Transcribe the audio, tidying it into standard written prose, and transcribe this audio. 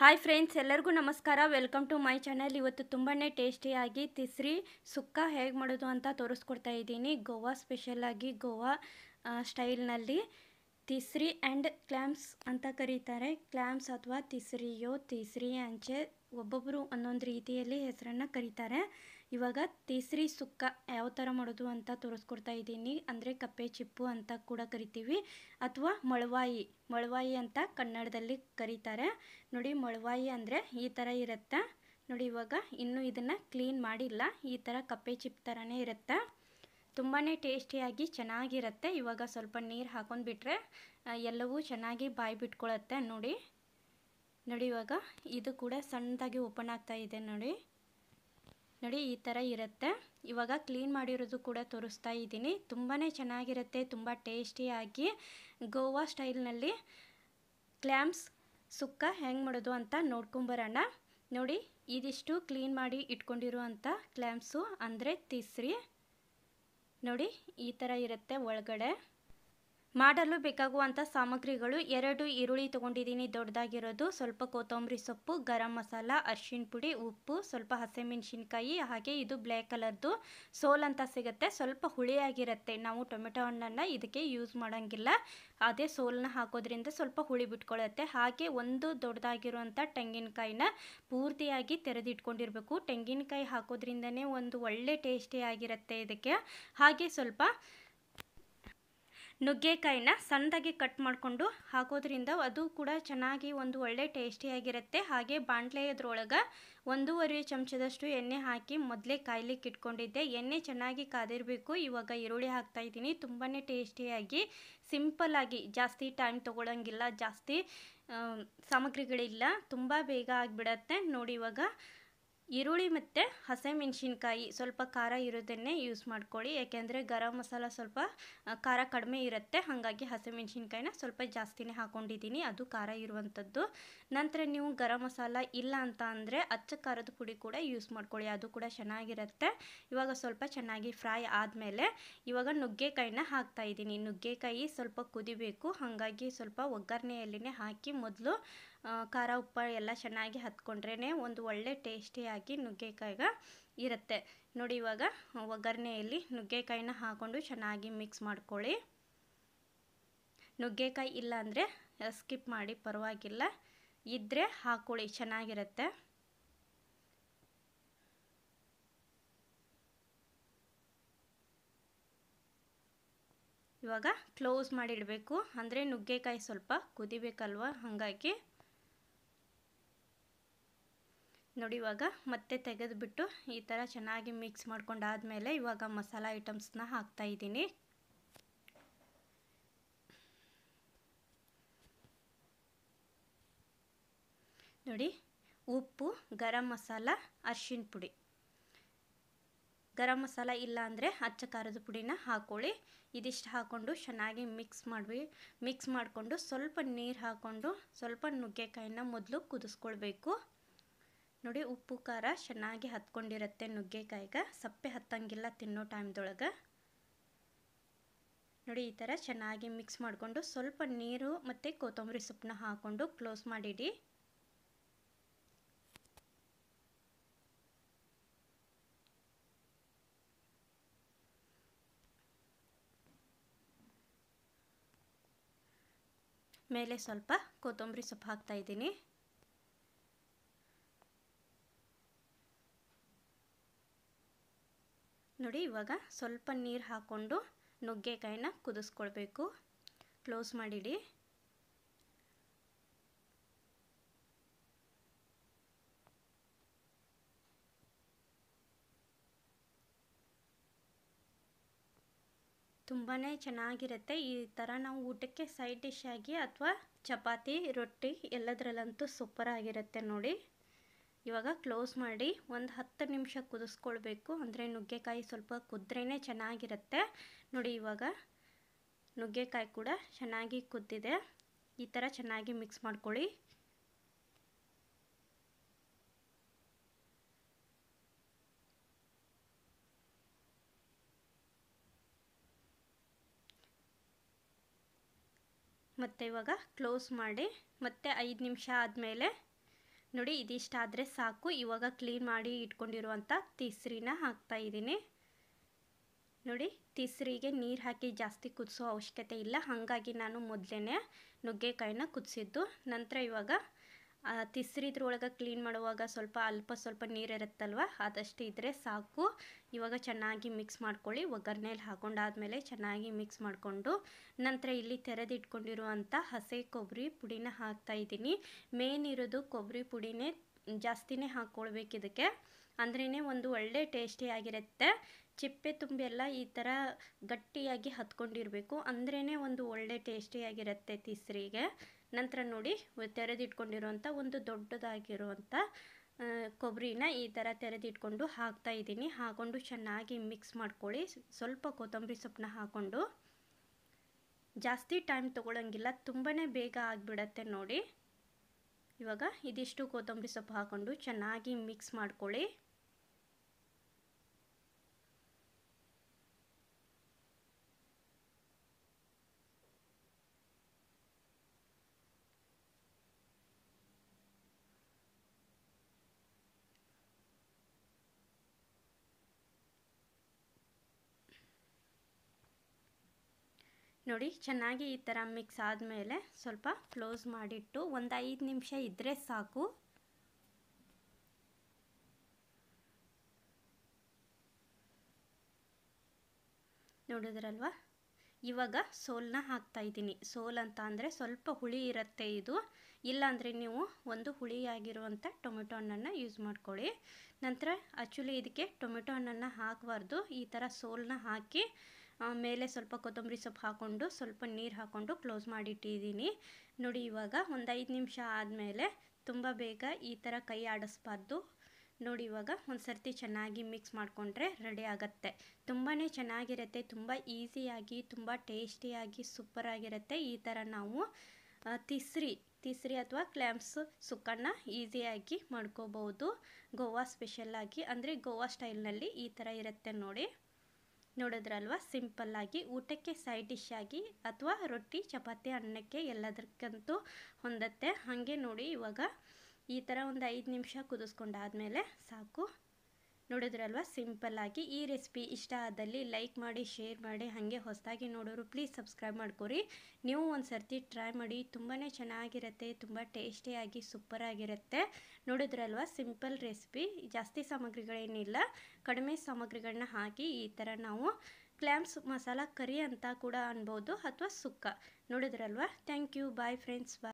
Hi friends, ಎಲ್ಲರಿಗೂ ನಮಸ್ಕಾರ. Welcome to my channel. ಇವತ್ತು ತುಂಬಾ ಟೇಸ್ಟಿಯಾಗಿ ತಿಸ್ರಿ ಸುಕ್ಕ ಹೇಗೆ ಮಾಡೋದು ಅಂತ ತೋರಿಸ್ಕೊಡ್ತಾ ಇದ್ದೀನಿ. ಗೋವಾ ಸ್ಪೆಷಲಾಗಿ ಗೋವಾ ಸ್ಟೈಲ್ನಲ್ಲಿ ತಿಸ್ರಿ ಆ್ಯಂಡ್ ಕ್ಲ್ಯಾಮ್ಸ್ ಅಂತ ಕರೀತಾರೆ. ಕ್ಲ್ಯಾಮ್ಸ್ ಅಥವಾ ತಿಸ್ರಿಯೋ ತಿಸ್ರಿ ಅಂಚೆ ಒಬ್ಬೊಬ್ಬರು ಒಂದೊಂದು ರೀತಿಯಲ್ಲಿ ಹೆಸರನ್ನು ಕರೀತಾರೆ. ಇವಾಗ ತಿಸ್ರಿ ಸುಕ್ಕ ಯಾವ ಥರ ಮಾಡೋದು ಅಂತ ತೋರಿಸ್ಕೊಡ್ತಾ ಇದ್ದೀನಿ. ಅಂದರೆ ಕಪ್ಪೆ ಚಿಪ್ಪು ಅಂತ ಕೂಡ ಕರಿತೀವಿ, ಅಥವಾ ಮೊಳವಾಯಿ ಅಂತ ಕನ್ನಡದಲ್ಲಿ ಕರೀತಾರೆ. ನೋಡಿ, ಮೊಳವಾಯಿ ಅಂದರೆ ಈ ಥರ ಇರುತ್ತೆ. ನೋಡಿ, ಇವಾಗ ಇನ್ನೂ ಇದನ್ನು ಕ್ಲೀನ್ ಮಾಡಿಲ್ಲ. ಈ ಥರ ಕಪ್ಪೆ ಚಿಪ್ ಥರನೇ ಇರುತ್ತೆ. ತುಂಬಾ ಟೇಸ್ಟಿಯಾಗಿ ಚೆನ್ನಾಗಿರುತ್ತೆ. ಇವಾಗ ಸ್ವಲ್ಪ ನೀರು ಹಾಕೊಂಡ್ಬಿಟ್ರೆ ಎಲ್ಲವೂ ಚೆನ್ನಾಗಿ ಬಾಯಿ ಬಿಟ್ಕೊಳ್ಳುತ್ತೆ. ನೋಡಿ, ಇವಾಗ ಇದು ಕೂಡ ಸಣ್ಣದಾಗಿ ಓಪನ್ ಆಗ್ತಾ ಇದೆ. ನೋಡಿ ಈ ಥರ ಇರುತ್ತೆ. ಇವಾಗ ಕ್ಲೀನ್ ಮಾಡಿರೋದು ಕೂಡ ತೋರಿಸ್ತಾ ಇದ್ದೀನಿ. ತುಂಬಾ ಚೆನ್ನಾಗಿರುತ್ತೆ, ತುಂಬ ಟೇಸ್ಟಿಯಾಗಿ ಗೋವಾ ಸ್ಟೈಲ್ನಲ್ಲಿ ಕ್ಲ್ಯಾಮ್ಸ್ ಸುಕ್ಕ ಹೆಂಗೆ ಮಾಡೋದು ಅಂತ ನೋಡ್ಕೊಂಬರೋಣ. ನೋಡಿ, ಇದಿಷ್ಟು ಕ್ಲೀನ್ ಮಾಡಿ ಇಟ್ಕೊಂಡಿರುವಂಥ ಕ್ಲ್ಯಾಮ್ಸು ಅಂದರೆ ತಿಸ್ರಿ. ನೋಡಿ, ಈ ಥರ ಇರುತ್ತೆ ಒಳಗಡೆ. ಮಾಡಲು ಬೇಕಾಗುವಂಥ ಸಾಮಗ್ರಿಗಳು: 2 ಈರುಳ್ಳಿ ತೊಗೊಂಡಿದ್ದೀನಿ ದೊಡ್ಡದಾಗಿರೋದು, ಸ್ವಲ್ಪ ಕೊತ್ತಂಬರಿ ಸೊಪ್ಪು, ಗರಂ ಮಸಾಲ, ಅರಿಶಿನ ಪುಡಿ, ಉಪ್ಪು, ಸ್ವಲ್ಪ ಹಸಿಮೆಣಸಿನ್ಕಾಯಿ, ಹಾಗೆ ಇದು ಬ್ಲ್ಯಾಕ್ ಕಲರ್ದು ಸೋಲ್ ಅಂತ ಸಿಗುತ್ತೆ. ಸ್ವಲ್ಪ ಹುಳಿಯಾಗಿರುತ್ತೆ. ನಾವು ಟೊಮೆಟೊ ಹಣ್ಣನ್ನು ಇದಕ್ಕೆ ಯೂಸ್ ಮಾಡೋಂಗಿಲ್ಲ. ಅದೇ ಸೋಲನ್ನ ಹಾಕೋದ್ರಿಂದ ಸ್ವಲ್ಪ ಹುಳಿ ಬಿಟ್ಕೊಳ್ಳುತ್ತೆ. ಹಾಗೆ ಒಂದು ದೊಡ್ಡದಾಗಿರುವಂಥ ತೆಂಗಿನಕಾಯಿನ ಪೂರ್ತಿಯಾಗಿ ತೆರೆದಿಟ್ಕೊಂಡಿರಬೇಕು. ತೆಂಗಿನಕಾಯಿ ಹಾಕೋದ್ರಿಂದನೇ ಒಂದು ಒಳ್ಳೆ ಟೇಸ್ಟಿಯಾಗಿರುತ್ತೆ ಇದಕ್ಕೆ. ಹಾಗೆ ಸ್ವಲ್ಪ ನುಗ್ಗೆಕಾಯಿನ ಸಣ್ಣದಾಗಿ ಕಟ್ ಮಾಡಿಕೊಂಡು ಹಾಕೋದ್ರಿಂದ ಅದು ಕೂಡ ಚೆನ್ನಾಗಿ ಒಂದು ಒಳ್ಳೆ ಟೇಸ್ಟಿಯಾಗಿರುತ್ತೆ. ಹಾಗೆ ಬಾಣಲೆಯದ್ರೊಳಗೆ 1.5 ಚಮಚದಷ್ಟು ಎಣ್ಣೆ ಹಾಕಿ ಮೊದಲೇ ಕಾಯ್ಲಿಕ್ಕೆ ಇಟ್ಕೊಂಡಿದ್ದೆ. ಎಣ್ಣೆ ಚೆನ್ನಾಗಿ ಕಾದಿರಬೇಕು. ಇವಾಗ ಈರುಳ್ಳಿ ಹಾಕ್ತಾ ಇದ್ದೀನಿ. ತುಂಬಾ ಟೇಸ್ಟಿಯಾಗಿ ಸಿಂಪಲ್ಲಾಗಿ, ಜಾಸ್ತಿ ಟೈಮ್ ತೊಗೊಳಂಗಿಲ್ಲ, ಜಾಸ್ತಿ ಸಾಮಗ್ರಿಗಳಿಲ್ಲ, ತುಂಬ ಬೇಗ ಆಗಿಬಿಡತ್ತೆ. ನೋಡಿ, ಇವಾಗ ಈರುಳ್ಳಿ ಮತ್ತು ಹಸಿಮೆಣಸಿನ್ಕಾಯಿ ಸ್ವಲ್ಪ ಖಾರ ಇರೋದನ್ನೇ ಯೂಸ್ ಮಾಡ್ಕೊಳ್ಳಿ. ಯಾಕೆಂದರೆ ಗರಂ ಮಸಾಲ ಸ್ವಲ್ಪ ಖಾರ ಕಡಿಮೆ ಇರುತ್ತೆ. ಹಾಗಾಗಿ ಹಸಿಮೆಣಸಿನ್ಕಾಯಿನ ಸ್ವಲ್ಪ ಜಾಸ್ತಿನೇ ಹಾಕ್ಕೊಂಡಿದ್ದೀನಿ, ಅದು ಖಾರ ಇರುವಂಥದ್ದು. ನಂತರ ನೀವು ಗರಂ ಮಸಾಲ ಇಲ್ಲ ಅಂತ ಅಂದರೆ ಅಚ್ಚ ಖಾರದ ಪುಡಿ ಕೂಡ ಯೂಸ್ ಮಾಡ್ಕೊಳ್ಳಿ, ಅದು ಕೂಡ ಚೆನ್ನಾಗಿರುತ್ತೆ. ಇವಾಗ ಸ್ವಲ್ಪ ಚೆನ್ನಾಗಿ ಫ್ರೈ ಆದಮೇಲೆ ಇವಾಗ ನುಗ್ಗೆಕಾಯಿನ ಹಾಕ್ತಾಯಿದ್ದೀನಿ. ನುಗ್ಗೆಕಾಯಿ ಸ್ವಲ್ಪ ಕುದಿಬೇಕು, ಹಾಗಾಗಿ ಸ್ವಲ್ಪ ಒಗ್ಗರಣೆಯಲ್ಲಿನೇ ಹಾಕಿ ಮೊದಲು ಖಾರ ಉಪ್ಪು ಎಲ್ಲ ಚೆನ್ನಾಗಿ ಹತ್ಕೊಂಡ್ರೇ ಒಂದು ಒಳ್ಳೆ ಟೇಸ್ಟಿಯಾಗಿ ನುಗ್ಗೆಕಾಯಿಗೆ ಇರುತ್ತೆ. ನೋಡಿ, ಇವಾಗ ಒಗ್ಗರಣೆಯಲ್ಲಿ ನುಗ್ಗೆಕಾಯಿನ ಹಾಕ್ಕೊಂಡು ಚೆನ್ನಾಗಿ ಮಿಕ್ಸ್ ಮಾಡ್ಕೊಳ್ಳಿ. ನುಗ್ಗೆಕಾಯಿ ಇಲ್ಲ ಅಂದರೆ ಸ್ಕಿಪ್ ಮಾಡಿ, ಪರವಾಗಿಲ್ಲ. ಇದ್ದರೆ ಹಾಕ್ಕೊಳ್ಳಿ, ಚೆನ್ನಾಗಿರುತ್ತೆ. ಇವಾಗ ಕ್ಲೋಸ್ ಮಾಡಿ ಇಡಬೇಕು, ಅಂದರೆ ನುಗ್ಗೆಕಾಯಿ ಸ್ವಲ್ಪ ಕುದಿಬೇಕಲ್ವ, ಹಾಗಾಗಿ. ನೋಡಿ, ಇವಾಗ ಮತ್ತೆ ತೆಗೆದುಬಿಟ್ಟು ಈ ಥರ ಚೆನ್ನಾಗಿ ಮಿಕ್ಸ್ ಮಾಡ್ಕೊಂಡಾದ್ಮೇಲೆ ಇವಾಗ ಮಸಾಲ ಐಟಮ್ಸ್ನ ಹಾಕ್ತಾ ಇದ್ದೀನಿ. ನೋಡಿ, ಉಪ್ಪು, ಗರಂ ಮಸಾಲ, ಅರಿಶಿನ ಪುಡಿ. ಗರಂ ಮಸಾಲ ಇಲ್ಲ ಅಂದರೆ ಅಚ್ಚ ಖಾರದ ಪುಡಿನ ಹಾಕ್ಕೊಳ್ಳಿ. ಇದಿಷ್ಟು ಹಾಕ್ಕೊಂಡು ಚೆನ್ನಾಗಿ ಮಿಕ್ಸ್ ಮಾಡಿಕೊಂಡು ಸ್ವಲ್ಪ ನೀರು ಹಾಕ್ಕೊಂಡು ಸ್ವಲ್ಪ ನುಗ್ಗೆಕಾಯಿನ ಮೊದಲು ಕುದಿಸ್ಕೊಳ್ಬೇಕು. ನೋಡಿ, ಉಪ್ಪು ಖಾರ ಚೆನ್ನಾಗಿ ಹತ್ಕೊಂಡಿರುತ್ತೆ ನುಗ್ಗೆಕಾಯಿಗೆ, ಸಪ್ಪೆ ಹತ್ತಂಗಿಲ್ಲ ತಿನ್ನೋ ಟೈಮ್ದೊಳಗೆ. ನೋಡಿ, ಈ ಥರ ಚೆನ್ನಾಗಿ ಮಿಕ್ಸ್ ಮಾಡಿಕೊಂಡು ಸ್ವಲ್ಪ ನೀರು ಮತ್ತು ಕೊತ್ತಂಬರಿ ಸೊಪ್ಪನ್ನ ಹಾಕ್ಕೊಂಡು ಕ್ಲೋಸ್ ಮಾಡಿಡಿ. ಮೇಲೆ ಸ್ವಲ್ಪ ಕೊತ್ತಂಬರಿ ಸೊಪ್ಪು ಹಾಕ್ತಾ ಇದ್ದೀನಿ. ನೋಡಿ, ಇವಾಗ ಸ್ವಲ್ಪ ನೀರು ಹಾಕ್ಕೊಂಡು ನುಗ್ಗೆಕಾಯಿನ ಕುದಿಸ್ಕೊಳ್ಬೇಕು. ಕ್ಲೋಸ್ ಮಾಡಿಡಿ. ತುಂಬಾ ಚೆನ್ನಾಗಿರುತ್ತೆ. ಈ ಥರ ನಾವು ಊಟಕ್ಕೆ ಸೈಡ್ ಡಿಶ್ ಆಗಿ ಅಥವಾ ಚಪಾತಿ, ರೊಟ್ಟಿ ಎಲ್ಲದರಲ್ಲಂತೂ ಸೂಪರ್ ಆಗಿರುತ್ತೆ. ನೋಡಿ, ಇವಾಗ ಕ್ಲೋಸ್ ಮಾಡಿ ಒಂದು 10 ನಿಮಿಷ ಕುದಿಸ್ಕೊಳ್ಬೇಕು. ಅಂದರೆ ನುಗ್ಗೆಕಾಯಿ ಸ್ವಲ್ಪ ಕುದ್ರೇ ಚೆನ್ನಾಗಿರುತ್ತೆ. ನೋಡಿ, ಇವಾಗ ನುಗ್ಗೆಕಾಯಿ ಕೂಡ ಚೆನ್ನಾಗಿ ಕುದ್ದಿದೆ. ಈ ಥರ ಚೆನ್ನಾಗಿ ಮಿಕ್ಸ್ ಮಾಡ್ಕೊಳ್ಳಿ. ಮತ್ತು ಇವಾಗ ಕ್ಲೋಸ್ ಮಾಡಿ ಮತ್ತೆ 5 ನಿಮಿಷ ಆದಮೇಲೆ ನೋಡಿ ಇದಿಷ್ಟಾದರೆ ಸಾಕು. ಇವಾಗ ಕ್ಲೀನ್ ಮಾಡಿ ಇಟ್ಕೊಂಡಿರುವಂಥ ತಿಸ್ರಿನ ಹಾಕ್ತಾಯಿದ್ದೀನಿ. ನೋಡಿ ತಿಸ್ರಿಗೆ ನೀರು ಹಾಕಿ ಜಾಸ್ತಿ ಕುದಿಸೋ ಅವಶ್ಯಕತೆ ಇಲ್ಲ, ಹಾಗಾಗಿ ನಾನು ಮೊದಲೇ ನುಗ್ಗೆಕಾಯಿನ ಕುದಿಸಿದ್ದು. ನಂತರ ಇವಾಗ ತಿಸ್ರಿದ್ರೊಳಗೆ ಕ್ಲೀನ್ ಮಾಡುವಾಗ ಸ್ವಲ್ಪ ನೀರಿರುತ್ತಲ್ವ, ಅದಷ್ಟು ಇದ್ದರೆ ಸಾಕು. ಇವಾಗ ಚೆನ್ನಾಗಿ ಮಿಕ್ಸ್ ಮಾಡ್ಕೊಳ್ಳಿ. ಒಗ್ಗರಣೆಯಲ್ಲಿ ಹಾಕೊಂಡಾದ್ಮೇಲೆ ಚೆನ್ನಾಗಿ ಮಿಕ್ಸ್ ಮಾಡಿಕೊಂಡು ನಂತರ ಇಲ್ಲಿ ತೆರೆದಿಟ್ಕೊಂಡಿರುವಂಥ ಹಸಿ ಕೊಬ್ಬರಿ ಪುಡಿನ ಹಾಕ್ತಾಯಿದ್ದೀನಿ. ಮೇನ್ ಇರೋದು ಕೊಬ್ಬರಿ ಪುಡಿನೇ ಜಾಸ್ತಿನೇ ಹಾಕ್ಕೊಳ್ಬೇಕು ಇದಕ್ಕೆ, ಅಂದ್ರೇ ಒಂದು ಒಳ್ಳೆ ಟೇಸ್ಟಿಯಾಗಿರುತ್ತೆ. ಚಿಪ್ಪೆ ತುಂಬಿ ಎಲ್ಲ ಈ ಥರ ಗಟ್ಟಿಯಾಗಿ ಹತ್ಕೊಂಡಿರಬೇಕು, ಅಂದ್ರೇ ಒಂದು ಒಳ್ಳೆ ಟೇಸ್ಟಿಯಾಗಿರುತ್ತೆ ತಿಸ್ರಿಗೆ. ನಂತರ ನೋಡಿ ತೆರೆದಿಟ್ಕೊಂಡಿರುವಂಥ ಒಂದು ದೊಡ್ಡದಾಗಿರುವಂಥ ಕೊಬ್ಬರಿನ ಈ ಥರ ತೆರೆದಿಟ್ಕೊಂಡು ಹಾಕ್ತಾಯಿದ್ದೀನಿ. ಹಾಕ್ಕೊಂಡು ಚೆನ್ನಾಗಿ ಮಿಕ್ಸ್ ಮಾಡ್ಕೊಳ್ಳಿ. ಸ್ವಲ್ಪ ಕೊತ್ತಂಬರಿ ಸೊಪ್ಪನ್ನ ಹಾಕ್ಕೊಂಡು, ಜಾಸ್ತಿ ಟೈಮ್ ತೊಗೊಳಂಗಿಲ್ಲ, ತುಂಬಾ ಬೇಗ ಆಗಿಬಿಡತ್ತೆ ನೋಡಿ. ಇವಾಗ ಇದಿಷ್ಟು ಕೊತ್ತಂಬರಿ ಸೊಪ್ಪು ಹಾಕ್ಕೊಂಡು ಚೆನ್ನಾಗಿ ಮಿಕ್ಸ್ ಮಾಡ್ಕೊಳ್ಳಿ. ನೋಡಿ ಚೆನ್ನಾಗಿ ಈ ಥರ ಮಿಕ್ಸ್ ಆದಮೇಲೆ ಸ್ವಲ್ಪ ಕ್ಲೋಸ್ ಮಾಡಿಟ್ಟು ಒಂದು 5 ನಿಮಿಷ ಇದ್ದರೆ ಸಾಕು. ನೋಡಿದ್ರಲ್ವ, ಇವಾಗ ಸೋಲನ್ನ ಹಾಕ್ತಾಯಿದ್ದೀನಿ. ಸೋಲ್ ಅಂತ ಅಂದರೆ ಸ್ವಲ್ಪ ಹುಳಿ ಇರುತ್ತೆ ಇದು, ಇಲ್ಲಾಂದರೆ ನೀವು ಒಂದು ಹುಳಿಯಾಗಿರುವಂಥ ಟೊಮೆಟೊ ಹಣ್ಣನ್ನು ಯೂಸ್ ಮಾಡ್ಕೊಳ್ಳಿ. ನಂತರ ಆ್ಯಕ್ಚುಲಿ ಇದಕ್ಕೆ ಟೊಮೆಟೊ ಹಣ್ಣನ್ನು ಹಾಕಬಾರ್ದು, ಈ ಥರ ಸೋಲನ್ನ ಹಾಕಿ ಮೇಲೆ ಸ್ವಲ್ಪ ಕೊತ್ತಂಬರಿ ಸೊಪ್ಪು ಹಾಕ್ಕೊಂಡು ಸ್ವಲ್ಪ ನೀರು ಹಾಕ್ಕೊಂಡು ಕ್ಲೋಸ್ ಮಾಡಿಟ್ಟಿದ್ದೀನಿ. ನೋಡಿ ಇವಾಗ ಒಂದು 5 ನಿಮಿಷ ಆದಮೇಲೆ ತುಂಬ ಬೇಗ ಈ ಥರ ಕೈ ಆಡಿಸ್ಬಾರ್ದು. ನೋಡಿ ಇವಾಗ ಒಂದು ಸರ್ತಿ ಚೆನ್ನಾಗಿ ಮಿಕ್ಸ್ ಮಾಡಿಕೊಂಡ್ರೆ ರೆಡಿ ಆಗುತ್ತೆ. ತುಂಬಾ ಚೆನ್ನಾಗಿರುತ್ತೆ, ತುಂಬ ಈಸಿಯಾಗಿ ತುಂಬ ಟೇಸ್ಟಿಯಾಗಿ ಸೂಪರಾಗಿರುತ್ತೆ. ಈ ಥರ ನಾವು ತಿಸ್ರಿ ಅಥವಾ ಕ್ಲ್ಯಾಮ್ಸ್ ಸುಕ್ಕನ್ನು ಈಸಿಯಾಗಿ ಮಾಡ್ಕೋಬೋದು. ಗೋವಾ ಸ್ಪೆಷಲ್ಲಾಗಿ ಅಂದರೆ ಗೋವಾ ಸ್ಟೈಲ್ನಲ್ಲಿ ಈ ಥರ ಇರುತ್ತೆ ನೋಡಿ. ನೋಡಿದ್ರಲ್ವ, ಸಿಂಪಲ್ಲಾಗಿ ಊಟಕ್ಕೆ ಸೈಡ್ ಡಿಶ್ ಆಗಿ ಅಥವಾ ರೊಟ್ಟಿ ಚಪಾತಿ ಅನ್ನಕ್ಕೆ ಎಲ್ಲದಕ್ಕಂತೂ ಹೊಂದತ್ತೆ. ಹಾಗೆ ನೋಡಿ ಇವಾಗ ಈ ಥರ ಒಂದು 5 ನಿಮಿಷ ಕುದಿಸ್ಕೊಂಡಾದ್ಮೇಲೆ ಸಾಕು. ನೋಡಿದ್ರಲ್ವ, ಸಿಂಪಲ್ಲಾಗಿ ಈ ರೆಸಿಪಿ ಇಷ್ಟ ಆದಲ್ಲಿ ಲೈಕ್ ಮಾಡಿ, ಶೇರ್ ಮಾಡಿ, ಹಾಗೆ ಹೊಸದಾಗಿ ನೋಡೋರು ಪ್ಲೀಸ್ ಸಬ್ಸ್ಕ್ರೈಬ್ ಮಾಡ್ಕೊರಿ. ನೀವು ಒಂದು ಸರ್ತಿ ಟ್ರೈ ಮಾಡಿ, ತುಂಬಾ ಚೆನ್ನಾಗಿರುತ್ತೆ, ತುಂಬ ಟೇಸ್ಟಿಯಾಗಿ ಸೂಪರಾಗಿರುತ್ತೆ. ನೋಡಿದ್ರಲ್ವ, ಸಿಂಪಲ್ ರೆಸಿಪಿ, ಜಾಸ್ತಿ ಸಾಮಗ್ರಿಗಳೇನಿಲ್ಲ, ಕಡಿಮೆ ಸಾಮಗ್ರಿಗಳನ್ನ ಹಾಕಿ ಈ ಥರ ನಾವು ಕ್ಲ್ಯಾಮ್ಸ್ ಮಸಾಲ ಕರಿ ಅಂತ ಕೂಡ ಅನ್ಬೋದು ಅಥವಾ ಸುಕ್ಕ. ನೋಡಿದ್ರಲ್ವ, thank you, bye friends, bye.